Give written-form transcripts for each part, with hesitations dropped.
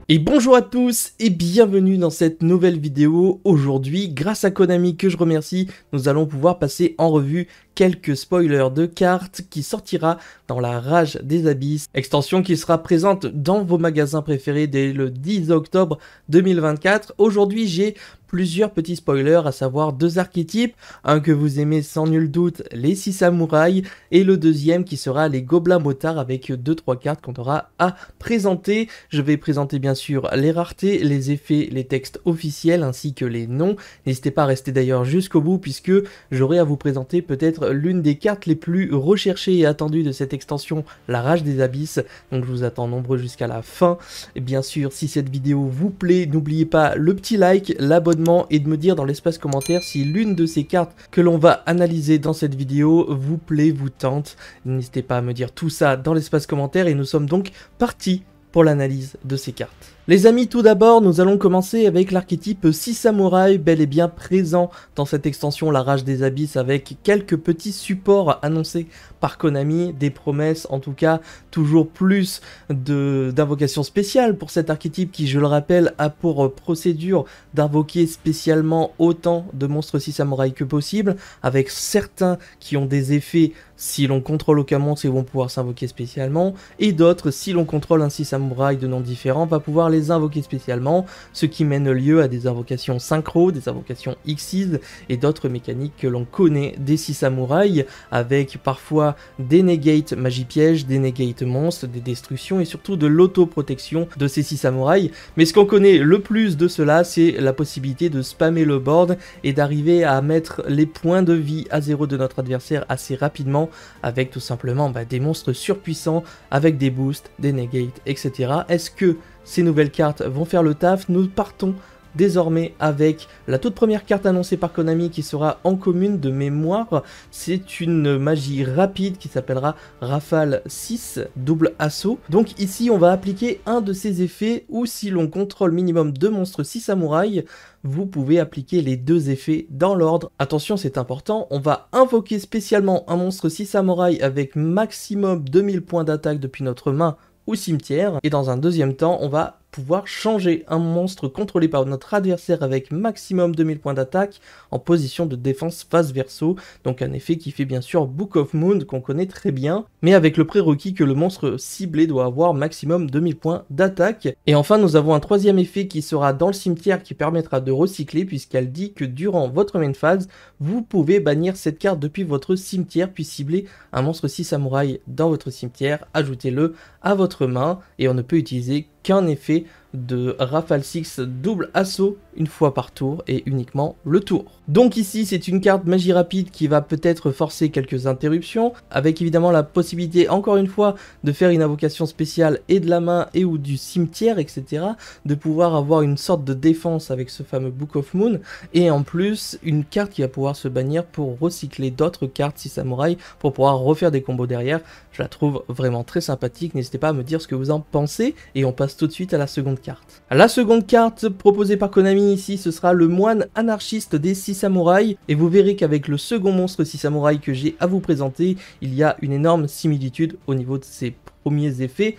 Et bonjour à tous et bienvenue dans cette nouvelle vidéo. Aujourd'hui, grâce à Konami que je remercie, nous allons pouvoir passer en revue quelques spoilers de cartes qui sortira dans la Rage des Abysses, extension qui sera présente dans vos magasins préférés dès le 10 octobre 2024. Aujourd'hui, j'ai plusieurs petits spoilers, à savoir deux archétypes, un que vous aimez sans nul doute, les 6 samouraïs, et le deuxième qui sera les gobelins motards avec 2-3 cartes qu'on aura à présenter. Je vais présenter bien sûr les raretés, les effets, les textes officiels ainsi que les noms. N'hésitez pas à rester d'ailleurs jusqu'au bout puisque j'aurai à vous présenter peut-être l'une des cartes les plus recherchées et attendues de cette extension, la Rage des Abysses. Donc je vous attends nombreux jusqu'à la fin. Et bien sûr, si cette vidéo vous plaît, n'oubliez pas le petit like, l'abonnement et de me dire dans l'espace commentaire si l'une de ces cartes que l'on va analyser dans cette vidéo vous plaît, vous tente. N'hésitez pas à me dire tout ça dans l'espace commentaire et nous sommes donc partis pour l'analyse de ces cartes. Les amis, tout d'abord, nous allons commencer avec l'archétype 6 samouraïs, bel et bien présent dans cette extension La Rage des Abysses, avec quelques petits supports annoncés par Konami, des promesses, en tout cas, toujours plus d'invocations spéciales pour cet archétype qui, je le rappelle, a pour procédure d'invoquer spécialement autant de monstres 6 samouraïs que possible, avec certains qui ont des effets si l'on contrôle aucun monstre, ils vont pouvoir s'invoquer spécialement, et d'autres, si l'on contrôle un 6 samouraï de noms différents, va pouvoir les invoquer spécialement, ce qui mène lieu à des invocations synchro, des invocations Xyz et d'autres mécaniques que l'on connaît des 6 samouraïs, avec parfois des negate magie piège, des negate monstres, des destructions et surtout de l'auto-protection de ces 6 samouraïs. Mais ce qu'on connaît le plus de cela, c'est la possibilité de spammer le board et d'arriver à mettre les points de vie à 0 de notre adversaire assez rapidement, avec tout simplement des monstres surpuissants, avec des boosts, des negates, etc. Est-ce que ces nouvelles cartes vont faire le taf? Nous partons désormais avec la toute première carte annoncée par Konami qui sera en commune de mémoire. C'est une magie rapide qui s'appellera Rafale 6 double assaut. Donc ici on va appliquer un de ces effets où si l'on contrôle minimum 2 monstres 6 samouraïs, vous pouvez appliquer les deux effets dans l'ordre. Attention, c'est important, on va invoquer spécialement un monstre 6 samouraïs avec maximum 2000 points d'attaque depuis notre main ou cimetière, et dans un deuxième temps, on va pouvoir changer un monstre contrôlé par notre adversaire avec maximum 2000 points d'attaque en position de défense face verso, donc un effet qui fait bien sûr Book of Moon qu'on connaît très bien, mais avec le prérequis que le monstre ciblé doit avoir maximum 2000 points d'attaque. Et enfin nous avons un troisième effet qui sera dans le cimetière qui permettra de recycler puisqu'elle dit que durant votre main phase, vous pouvez bannir cette carte depuis votre cimetière puis cibler un monstre 6 samouraï dans votre cimetière, ajoutez-le à votre main et on ne peut utiliser qu'un effet de Rafale 6 double assaut une fois par tour et uniquement le tour. Donc ici c'est une carte magie rapide qui va peut-être forcer quelques interruptions, avec évidemment la possibilité encore une fois de faire une invocation spéciale et de la main et ou du cimetière, etc. De pouvoir avoir une sorte de défense avec ce fameux Book of Moon, et en plus une carte qui va pouvoir se bannir pour recycler d'autres cartes 6 samouraïs pour pouvoir refaire des combos derrière. Je la trouve vraiment très sympathique, n'hésitez pas à me dire ce que vous en pensez et on passe tout de suite à la seconde carte. La seconde carte proposée par Konami ici, ce sera le moine anarchiste des 6 samouraïs, et vous verrez qu'avec le second monstre 6 samouraïs que j'ai à vous présenter, il y a une énorme similitude au niveau de ses premiers effets.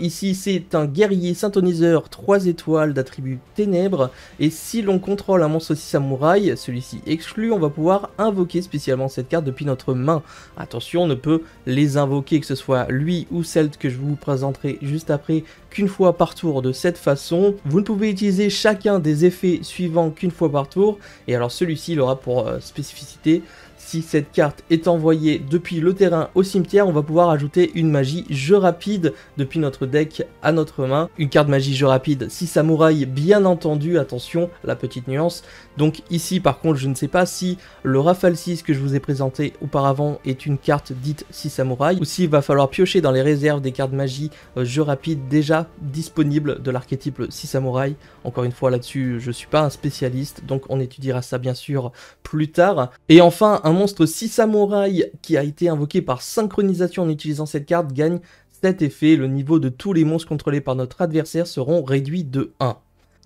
Ici c'est un guerrier synthoniseur 3 étoiles d'attribut ténèbres, et si l'on contrôle un monstre 6 samouraï, celui-ci exclu, on va pouvoir invoquer spécialement cette carte depuis notre main. Attention, on ne peut les invoquer, que ce soit lui ou celle que je vous présenterai juste après, qu'une fois par tour de cette façon. Vous ne pouvez utiliser chacun des effets suivants qu'une fois par tour, et alors celui-ci il aura pour spécificité, si cette carte est envoyée depuis le terrain au cimetière, on va pouvoir ajouter une magie jeu rapide depuis notre deck à notre main. Une carte magie jeu rapide 6 samouraïs, bien entendu, attention, la petite nuance. Donc ici par contre je ne sais pas si le Rafale 6 que je vous ai présenté auparavant est une carte dite 6 samouraïs, ou s'il va falloir piocher dans les réserves des cartes magie jeu rapide déjà disponibles de l'archétype 6 samouraïs. Encore une fois là-dessus je suis pas un spécialiste, donc on étudiera ça bien sûr plus tard. Et enfin un monstre 6 samouraïs qui a été invoqué par synchronisation en utilisant cette carte gagne cet effet. Le niveau de tous les monstres contrôlés par notre adversaire seront réduits de 1.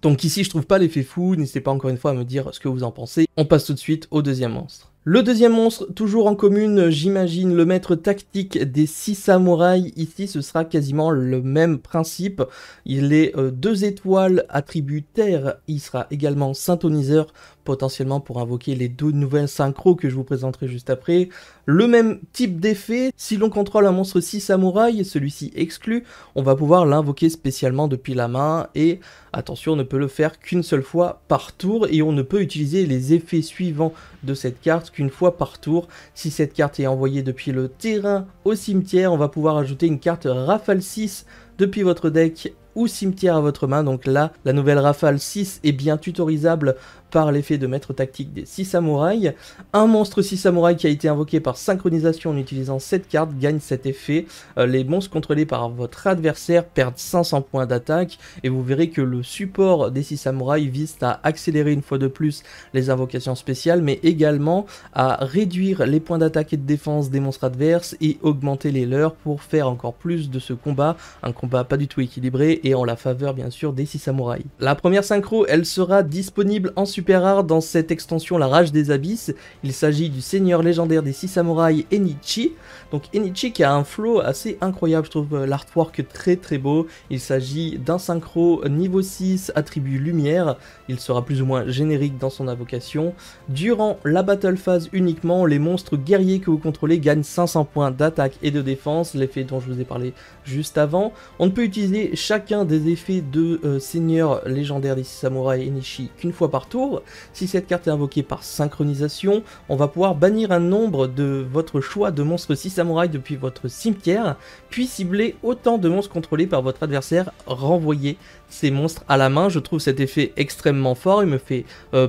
Donc ici je trouve pas l'effet fou, n'hésitez pas encore une fois à me dire ce que vous en pensez. On passe tout de suite au deuxième monstre. Le deuxième monstre, toujours en commune, j'imagine le maître tactique des 6 samouraïs. Ici, ce sera quasiment le même principe. Il est 2 étoiles, attribut terre. Il sera également synthoniseur, potentiellement pour invoquer les 2 nouvelles synchros que je vous présenterai juste après. Le même type d'effet, si l'on contrôle un monstre 6 samouraïs, celui-ci exclu, on va pouvoir l'invoquer spécialement depuis la main et attention, on ne peut le faire qu'une seule fois par tour et on ne peut utiliser les effets suivants de cette carte qu'une fois par tour. Si cette carte est envoyée depuis le terrain au cimetière, on va pouvoir ajouter une carte Rafale 6 depuis votre deck ou cimetière à votre main. Donc là, la nouvelle Rafale 6 est bien tutorisable par l'effet de maître tactique des 6 samouraïs. Un monstre 6 samouraïs qui a été invoqué par synchronisation en utilisant cette carte gagne cet effet. Les monstres contrôlés par votre adversaire perdent 500 points d'attaque et vous verrez que le support des 6 samouraïs vise à accélérer une fois de plus les invocations spéciales, mais également à réduire les points d'attaque et de défense des monstres adverses et augmenter les leurs pour faire encore plus de ce combat, un combat pas du tout équilibré et en la faveur bien sûr des 6 samouraïs. La première synchro, elle sera disponible en super rare dans cette extension La Rage des Abysses. Il s'agit du seigneur légendaire des 6 samouraïs Enichi. Donc Enichi qui a un flow assez incroyable, je trouve l'artwork très beau. Il s'agit d'un synchro niveau 6, attribut lumière. Il sera plus ou moins générique dans son invocation. Durant la battle phase uniquement, les monstres guerriers que vous contrôlez gagnent 500 points d'attaque et de défense, l'effet dont je vous ai parlé juste avant. On ne peut utiliser chacun des effets de seigneur légendaire des 6 samouraïs Enichi qu'une fois par tour. Si cette carte est invoquée par synchronisation, on va pouvoir bannir un nombre de votre choix de monstres 6 samouraïs depuis votre cimetière, puis cibler autant de monstres contrôlés par votre adversaire, renvoyer ces monstres à la main. Je trouve cet effet extrêmement fort, il me fait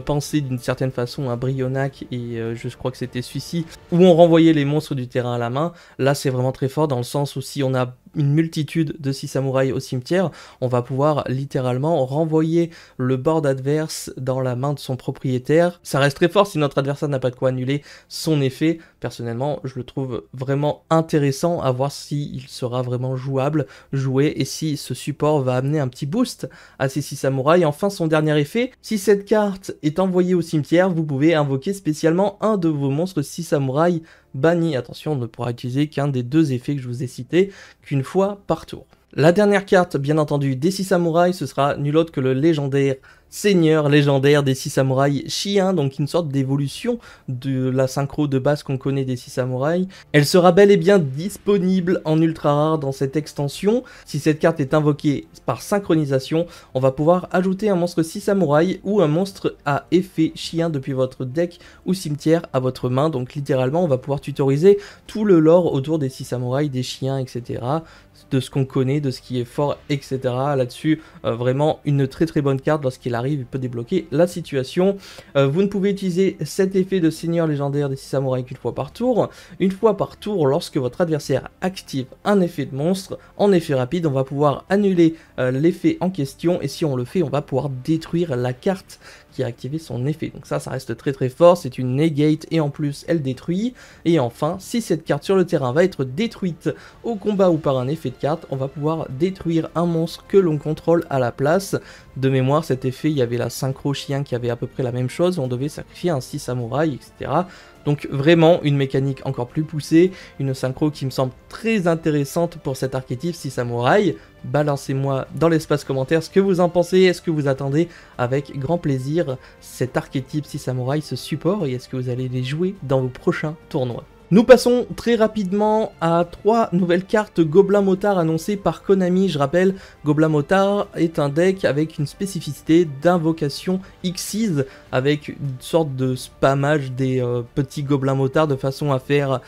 penser d'une certaine façon à Brionac et je crois que c'était celui-ci, où on renvoyait les monstres du terrain à la main. Là c'est vraiment très fort dans le sens où si on a une multitude de 6 samouraïs au cimetière, on va pouvoir littéralement renvoyer le board adverse dans la main de son propriétaire. Ça reste très fort si notre adversaire n'a pas de quoi annuler son effet. Personnellement, je le trouve vraiment intéressant à voir s'il sera vraiment jouable, joué, et si ce support va amener un petit boost à ces 6 samouraïs. Enfin, son dernier effet, si cette carte est envoyée au cimetière, vous pouvez invoquer spécialement un de vos monstres 6 samouraïs banni. Attention, on ne pourra utiliser qu'un des 2 effets que je vous ai cités qu'une fois par tour. La dernière carte, bien entendu, des 6 samouraïs, ce sera nul autre que le légendaire seigneur légendaire des 6 samouraïs Shiin, donc une sorte d'évolution de la synchro de base qu'on connaît des 6 samouraïs. Elle sera bel et bien disponible en ultra rare dans cette extension. Si cette carte est invoquée par synchronisation, on va pouvoir ajouter un monstre 6 samouraïs ou un monstre à effet Shiin depuis votre deck ou cimetière à votre main. Donc littéralement, on va pouvoir tutoriser tout le lore autour des 6 samouraïs, des Shiins, etc. De ce qu'on connaît, de ce qui est fort, etc. Là-dessus, vraiment une très bonne carte. Lorsqu'il arrive, il peut débloquer la situation. Vous ne pouvez utiliser cet effet de seigneur légendaire des 6 samouraïs qu'une fois par tour. Une fois par tour, lorsque votre adversaire active un effet de monstre, en effet rapide, on va pouvoir annuler l'effet en question. Et si on le fait, on va pouvoir détruire la carte qui a activé son effet. Donc ça reste très fort, c'est une negate et en plus elle détruit. Et enfin, si cette carte sur le terrain va être détruite au combat ou par un effet de carte, on va pouvoir détruire un monstre que l'on contrôle à la place. De mémoire, cet effet, il y avait la synchro chien qui avait à peu près la même chose, on devait sacrifier un 6 samouraï, etc. Donc vraiment une mécanique encore plus poussée, une synchro qui me semble très intéressante pour cet archétype 6 samouraïs. Balancez-moi dans l'espace commentaire ce que vous en pensez, est-ce que vous attendez avec grand plaisir cet archétype 6 samouraïs, ce support, et est-ce que vous allez les jouer dans vos prochains tournois? Nous passons très rapidement à 3 nouvelles cartes Gobelin Motard annoncées par Konami. Je rappelle, Gobelin Motard est un deck avec une spécificité d'invocation Xyz, avec une sorte de spammage des petits Gobelins Motards de façon à faire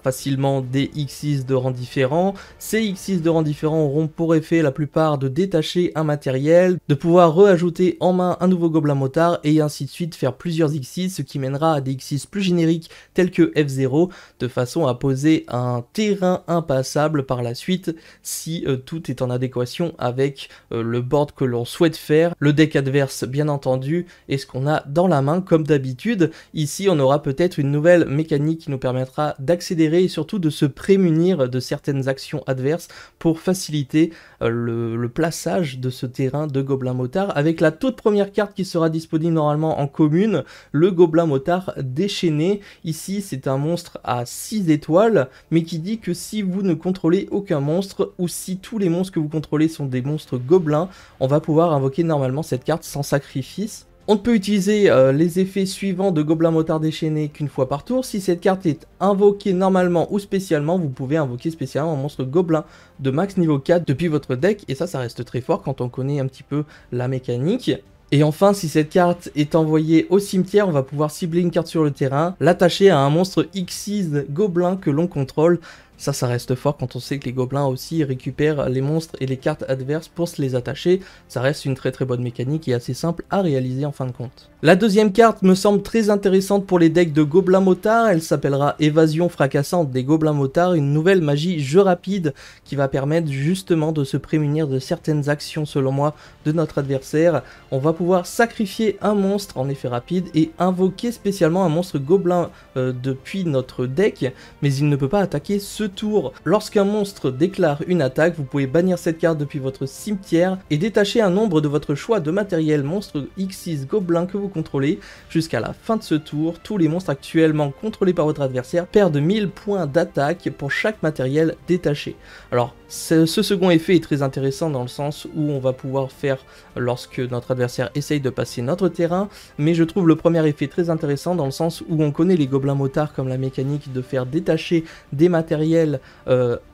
facilement des Xyz de rang différents. Ces Xyz de rang différents auront pour effet la plupart de détacher un matériel, de pouvoir reajouter en main un nouveau Gobelin Motard et ainsi de suite faire plusieurs Xyz, ce qui mènera à des Xyz plus génériques tels que F0. de façon à poser un terrain impassable par la suite si tout est en adéquation avec le board que l'on souhaite faire, le deck adverse bien entendu, et ce qu'on a dans la main comme d'habitude. Ici on aura peut-être une nouvelle mécanique qui nous permettra d'accélérer et surtout de se prémunir de certaines actions adverses pour faciliter le plaçage de ce terrain de Gobelin Motard, avec la toute première carte qui sera disponible normalement en commune, le Gobelin Motard déchaîné. Ici c'est un monstre à 6 étoiles, mais qui dit que si vous ne contrôlez aucun monstre, ou si tous les monstres que vous contrôlez sont des monstres gobelins, on va pouvoir invoquer normalement cette carte sans sacrifice. On ne peut utiliser les effets suivants de Gobelin Motard déchaîné qu'une fois par tour. Si cette carte est invoquée normalement ou spécialement, vous pouvez invoquer spécialement un monstre gobelin de max niveau 4 depuis votre deck, et ça reste très fort quand on connaît un petit peu la mécanique. Et enfin, si cette carte est envoyée au cimetière, on va pouvoir cibler une carte sur le terrain, l'attacher à un monstre Xyz gobelin que l'on contrôle. Ça reste fort quand on sait que les gobelins aussi récupèrent les monstres et les cartes adverses pour se les attacher. Ça reste une très bonne mécanique et assez simple à réaliser en fin de compte. La deuxième carte me semble très intéressante pour les decks de Gobelin Motard. Elle s'appellera Évasion fracassante des Gobelins Motards, une nouvelle magie jeu rapide qui va permettre justement de se prémunir de certaines actions selon moi de notre adversaire. On va pouvoir sacrifier un monstre en effet rapide et invoquer spécialement un monstre gobelin depuis notre deck, mais il ne peut pas attaquer ce tour. Lorsqu'un monstre déclare une attaque, vous pouvez bannir cette carte depuis votre cimetière et détacher un nombre de votre choix de matériel monstre X6 gobelin que vous contrôlez. Jusqu'à la fin de ce tour, tous les monstres actuellement contrôlés par votre adversaire perdent 1000 points d'attaque pour chaque matériel détaché. Alors ce second effet est très intéressant dans le sens où on va pouvoir faire lorsque notre adversaire essaye de passer notre terrain, mais je trouve le premier effet très intéressant dans le sens où on connaît les Gobelins Motards comme la mécanique de faire détacher des matériels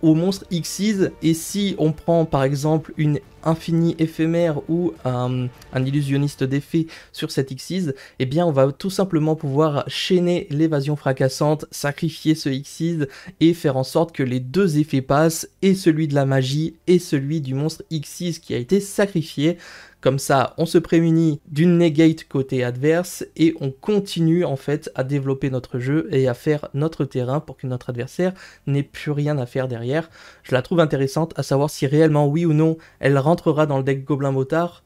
aux monstres Xyz, et si on prend par exemple une infini éphémère ou un illusionniste d'effet sur cet Xyz, eh bien on va tout simplement pouvoir chaîner l'évasion fracassante, sacrifier ce Xyz et faire en sorte que les deux effets passent, et celui de la magie et celui du monstre Xyz qui a été sacrifié. Comme ça, on se prémunit d'une negate côté adverse et on continue en fait à développer notre jeu et à faire notre terrain pour que notre adversaire n'ait plus rien à faire derrière. Je la trouve intéressante, à savoir si réellement oui ou non elle rentrera dans le deck Gobelin Motard.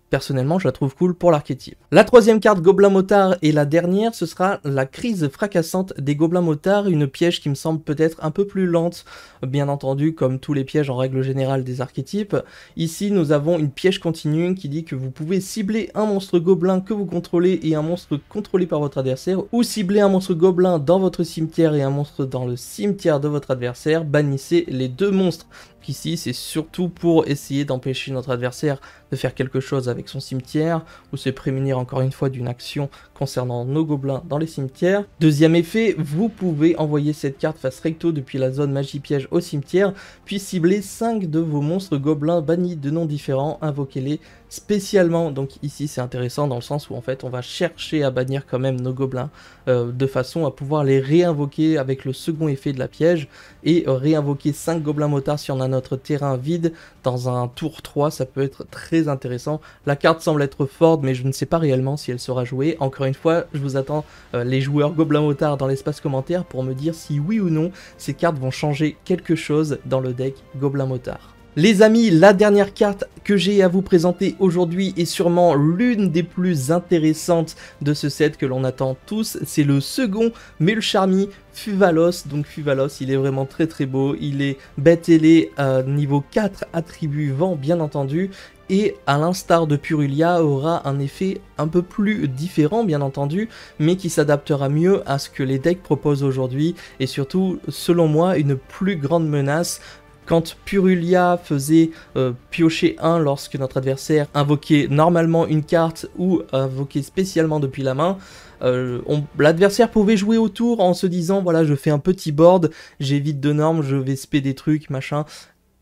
Personnellement, je la trouve cool pour l'archétype. La troisième carte Gobelin Motard et la dernière, ce sera la crise fracassante des Gobelins Motards, une piège qui me semble peut-être un peu plus lente, bien entendu, comme tous les pièges en règle générale des archétypes. Ici, nous avons une piège continue qui dit que vous pouvez cibler un monstre gobelin que vous contrôlez et un monstre contrôlé par votre adversaire, ou cibler un monstre gobelin dans votre cimetière et un monstre dans le cimetière de votre adversaire. Bannissez les deux monstres. Ici, c'est surtout pour essayer d'empêcher notre adversaire de faire quelque chose avec son cimetière, ou se prémunir encore une fois d'une action concernant nos gobelins dans les cimetières. Deuxième effet, vous pouvez envoyer cette carte face recto depuis la zone magie piège au cimetière, puis cibler 5 de vos monstres gobelins bannis de noms différents, invoquez-les spécialement. Donc ici c'est intéressant dans le sens où en fait on va chercher à bannir quand même nos gobelins de façon à pouvoir les réinvoquer avec le second effet de la piège, et réinvoquer 5 Gobelins Motards si on a notre terrain vide dans un tour 3, ça peut être très intéressant. La carte semble être forte, mais je ne sais pas réellement si elle sera jouée. Encore une fois, je vous attends les joueurs Gobelins Motards dans l'espace commentaire pour me dire si oui ou non ces cartes vont changer quelque chose dans le deck Gobelins Motards. Les amis, la dernière carte que j'ai à vous présenter aujourd'hui est sûrement l'une des plus intéressantes de ce set que l'on attend tous. C'est le second Melcharmy Fuvalos. Donc Fuvalos, il est vraiment très beau. Il est bête ailé niveau 4 attribut vent bien entendu. Et à l'instar de Purulia, aura un effet un peu plus différent bien entendu, mais qui s'adaptera mieux à ce que les decks proposent aujourd'hui. Et surtout, selon moi, une plus grande menace. Quand Purulia faisait piocher 1 lorsque notre adversaire invoquait normalement une carte ou invoquait spécialement depuis la main, l'adversaire pouvait jouer autour en se disant voilà, je fais un petit board, j'évite de normes, je vais spé des trucs, machin.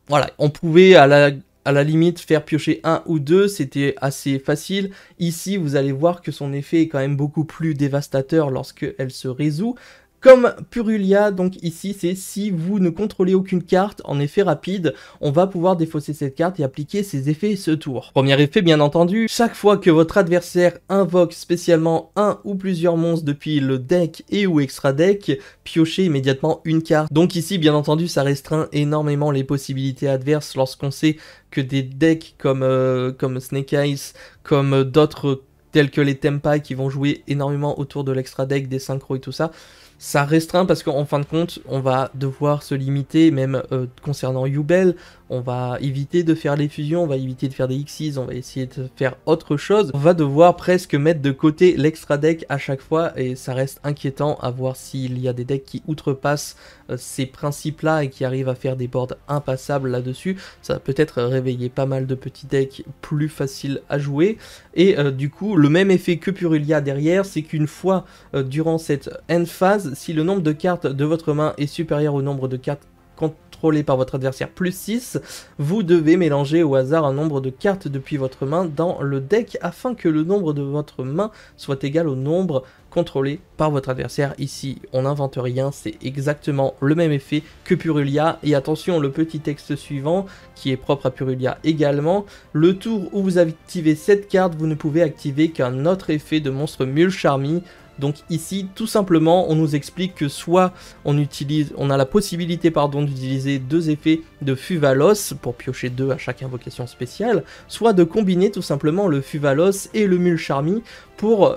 Voilà, on pouvait à la limite faire piocher 1 ou 2, c'était assez facile. Ici, vous allez voir que son effet est quand même beaucoup plus dévastateur lorsqu'elle se résout. Comme Purulia, donc ici c'est si vous ne contrôlez aucune carte en effet rapide, on va pouvoir défausser cette carte et appliquer ses effets ce tour. Premier effet bien entendu, chaque fois que votre adversaire invoque spécialement un ou plusieurs monstres depuis le deck et ou extra deck, piochez immédiatement une carte. Donc ici bien entendu ça restreint énormément les possibilités adverses lorsqu'on sait que des decks comme Snake Eyes, comme d'autres tels que les Tempai qui vont jouer énormément autour de l'extra deck, des synchros et tout ça, ça restreint parce qu'en fin de compte, on va devoir se limiter, même concernant Yubel, on va éviter de faire les fusions, on va éviter de faire des Xyz, on va essayer de faire autre chose. On va devoir presque mettre de côté l'extra deck à chaque fois et ça reste inquiétant à voir s'il y a des decks qui outrepassent ces principes-là et qui arrivent à faire des boards impassables là-dessus. Ça va peut-être réveiller pas mal de petits decks plus faciles à jouer. Et du coup, le même effet que Purulia derrière, c'est qu'une fois durant cette end phase, si le nombre de cartes de votre main est supérieur au nombre de cartes contrôlées par votre adversaire plus 6, vous devez mélanger au hasard un nombre de cartes depuis votre main dans le deck afin que le nombre de votre main soit égal au nombre contrôlé par votre adversaire. Ici, on n'invente rien, c'est exactement le même effet que Purulia. Et attention, le petit texte suivant, qui est propre à Purulia également, le tour où vous activez cette carte, vous ne pouvez activer qu'un autre effet de monstre Mulcharmy. Donc ici, tout simplement, on nous explique que soit on a la possibilité d'utiliser deux effets de Fuvalos pour piocher 2 à chaque invocation spéciale, soit de combiner tout simplement le Fuvalos et le Mulcharmy pour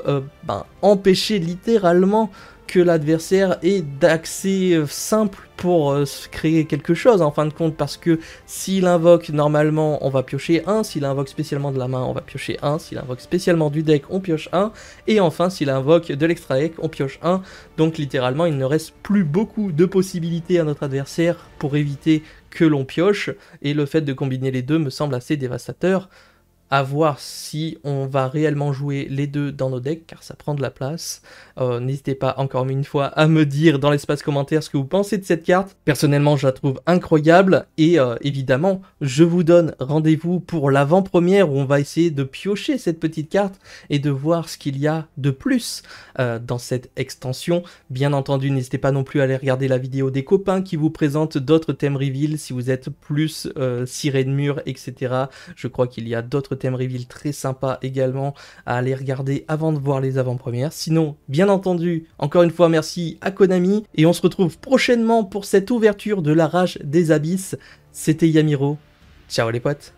empêcher littéralement que l'adversaire ait d'accès simple pour créer quelque chose en fin de compte, parce que s'il invoque normalement on va piocher 1, s'il invoque spécialement de la main on va piocher 1, s'il invoque spécialement du deck on pioche 1, et enfin s'il invoque de l'extra deck on pioche 1, donc littéralement il ne reste plus beaucoup de possibilités à notre adversaire pour éviter que l'on pioche, et le fait de combiner les deux me semble assez dévastateur. À voir si on va réellement jouer les deux dans nos decks, car ça prend de la place. N'hésitez pas encore une fois à me dire dans l'espace commentaire ce que vous pensez de cette carte. Personnellement, je la trouve incroyable, et évidemment, je vous donne rendez-vous pour l'avant-première où on va essayer de piocher cette petite carte et de voir ce qu'il y a de plus dans cette extension. Bien entendu, n'hésitez pas non plus à aller regarder la vidéo des copains qui vous présentent d'autres thèmes reveal si vous êtes plus ciré de mur, etc. Je crois qu'il y a d'autres thème reveal très sympa également à aller regarder avant de voir les avant-premières. Sinon, bien entendu, encore une fois merci à Konami, et on se retrouve prochainement pour cette ouverture de la Rage des Abysses. C'était Yamiro, ciao les potes.